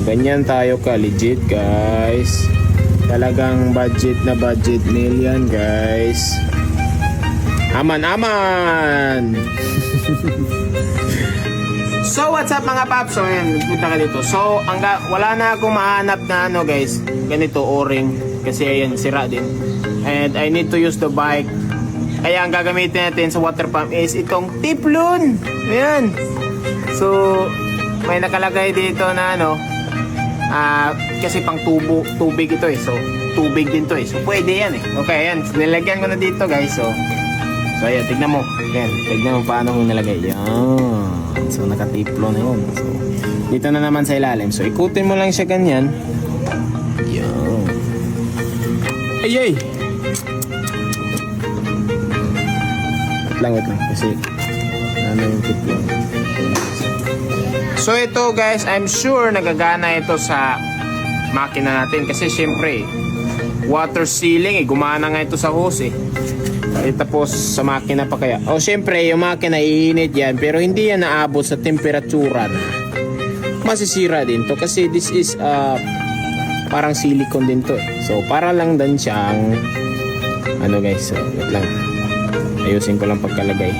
ganyan tayo ka legit guys. Talagang budget na budget meal yan guys. Aman aman. So what's up mga paps? So ayan, punta ka dito. So wala na akong mahanap na ano guys, ganito o-ring kasi ayan sira din. And I need to use the bike. Kaya ang gagamitin natin sa water pump is itong Teflon. Ayan. So may nakalagay dito na ano, kasi pang tubig ito eh. So tubig din to eh. So pwede yan eh. Okay, ayan. Nilagyan ko na dito guys. So ayan, tignan mo. Ayan, tignan mo paano kung nilagay. Yan. So nakatiplo na yun. So dito na naman sa ilalim. So ikutin mo lang siya ganyan. Yan. Ay ay. Wait lang kasi ano yung tiplo. So ito guys, I'm sure nagagana ito sa makina natin kasi syempre water sealing eh, gumana nga ito sa hose eh. Tapos sa makina pa kaya. O syempre yung makina iinit yan pero hindi yan naabot sa temperatura na masisira din to kasi this is parang silicone din to eh. So para lang din siyang ano guys, so wait lang. Ayusin ko lang pagkalagay.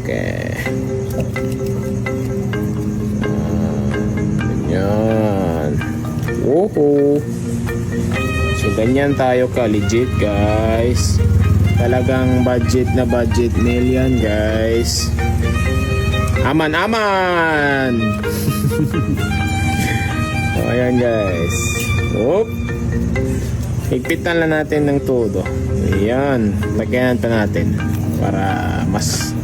Okay. Ganyan. Woohoo. So ganyan tayo ka legit guys. Talagang budget na budget meal yan guys. Aman aman. So ayan guys. Oop. Higpitan lang natin ng todo. Ayan. Lagyan pa natin para mas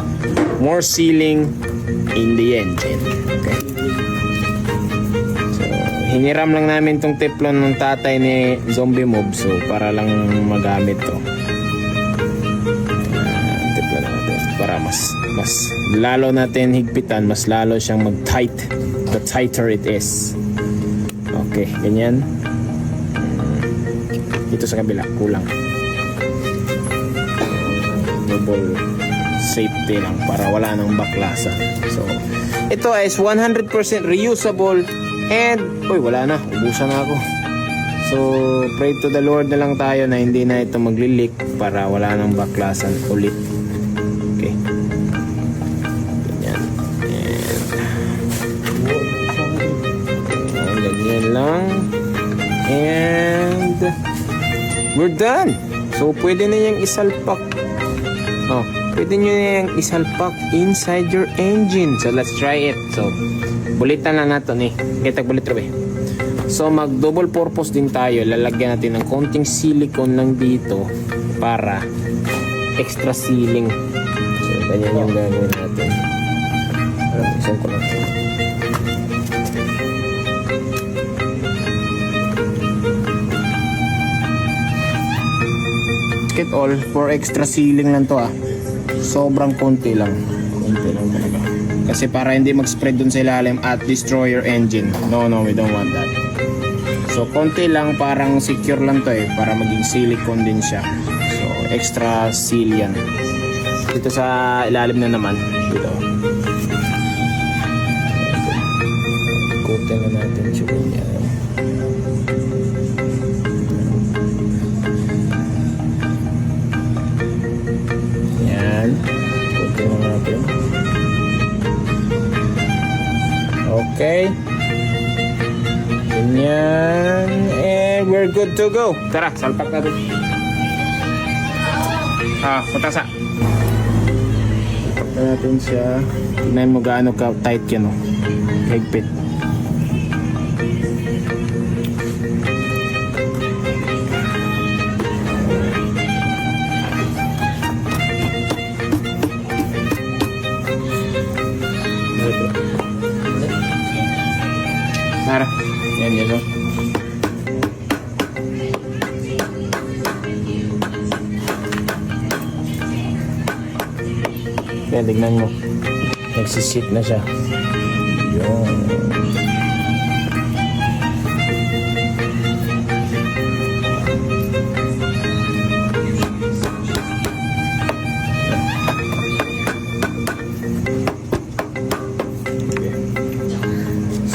more sealing in the engine. Okay. So, hiniram lang namin tong Teflon ng tatay ni Zombie Mob. So, para lang magamit to. Teflon natin. Para mas lalo natin higpitan, mas lalo siyang mag-tight. The tighter it is. Okay, ganyan. Dito sa kabila, kulang. Double safety lang para wala nang baklasan. So, ito is 100% reusable and, uy, wala na. Ubusan na ako. So, pray to the Lord na lang tayo na hindi na ito magli-leak para wala nang baklasan ulit. Okay. Ganyan. And ganyan lang. And we're done. So, pwede na yung isalpak. Oh, pwede nyo na yung isalpak inside your engine. So, let's try it. So, bulitan lang natin eh. Kita bulit rabe. So, mag-double purpose din tayo. Lalagyan natin ng konting silicone lang dito para extra sealing. So, ganyan yung gagawin natin. Isang ko lang. It all for extra sealing lang to sobrang konti lang talaga kasi para hindi mag-spread dun sa ilalim at destroy your engine. No, we don't want that. So konti lang, parang secure lang to para maging silicone din siya. So extra seal yan. Dito sa ilalim na naman dito ikutin na natin siya ganyan. Okay. Ganyan. And we're good to go. Tara, salpak natin. Patasa. Salpak na natin siya. Tignan mo gaano ka tight yan. Higpit. Nara, yan yun. Kaya tignan mo, nagsisit na siya. Yun.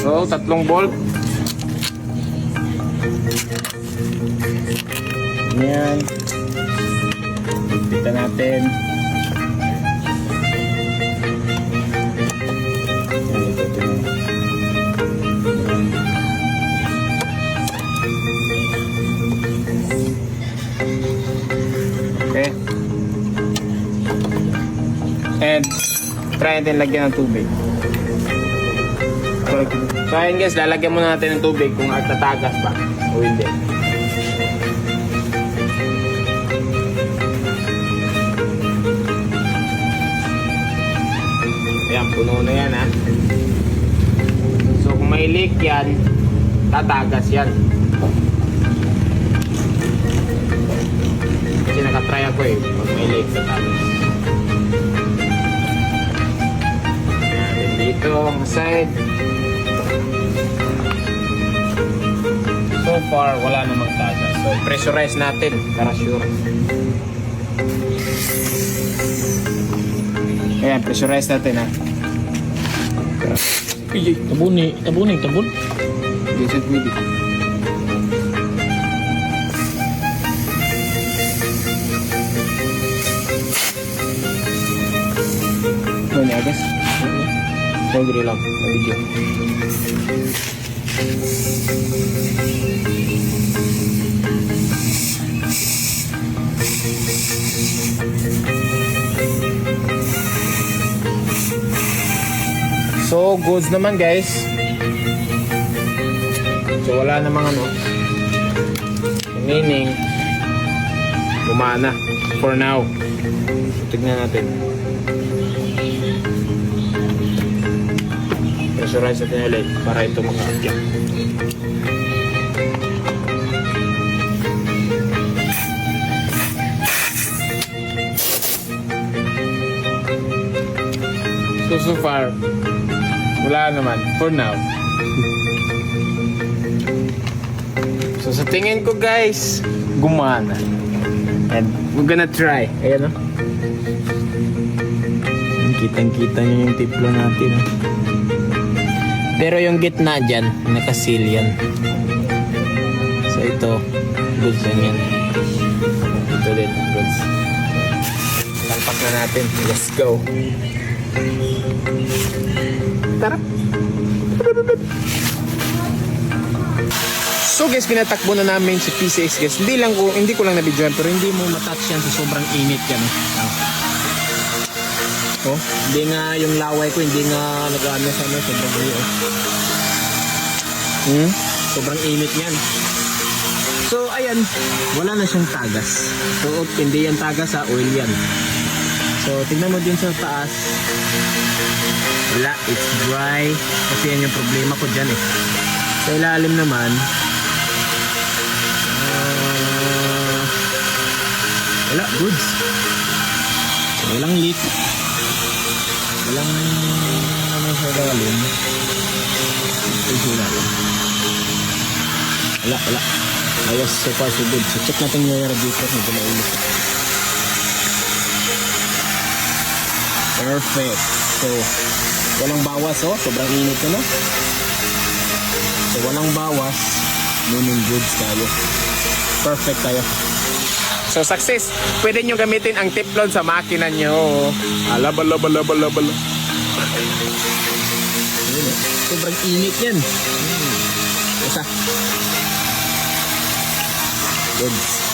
So, 3 bolt. Yan. Kita natin. Okay. And try natin lagyan ng tubig. So ayun guys, lalagyan muna natin ng tubig kung tatagas ba o hindi. Ayan, puno na yan ha. So kung may leak yan, tatagas yan. Kasi nakatry ako eh, pag may leak tatagas. Ayan, dito ang side. So far, wala namang tagas. So pressurize natin para sure. Ayan, pressurize natin ha. Tabon. This is good. Ano niya, guys? Pwede lang, video. So, goods naman guys. So, wala namang ano. Meaning, gumana. For now. So, tignan natin. Pressurize natin ulit para ito makakakyan. So far, wala naman. For now. So sa tingin ko guys, gumana. And we're gonna try. Ayan o. Kitang-kita nyo yung tiplo natin. Pero yung gitna dyan, nakasil yan. So ito, goods lang yan. Ito din, goods. Talpak na natin. Let's go. Tara. So guys, pinatakbo na namin si PCX guys. Hindi ko lang na-videoan pero hindi mo matouch yan sa sobrang init yan. Oh, hindi nga yung laway ko, hindi nga nag-ano sa ano, sobrang init. Sobrang init yan. So ayan, wala na siyang tagas. So hindi yan tagas sa oil yan. So tignan mo din sa taas. Wala, it's dry. Kasi yan yung problema ko dyan eh. Sa ilalim naman, wala, goods. Walang leak. Walang ano sa ilalim. Ito sa ilalim. Wala. Ayos, so far so good. So check natin yung radiator. Medyo maulit. Perfect. So, walang bawas oh. Sobrang init na no? So, walang bawas. Nunin goods tayo. Perfect tayo. So, success. Pwede nyo gamitin ang Teflon sa makina nyo. Alabala. Sobrang init yan. Isa. Goods.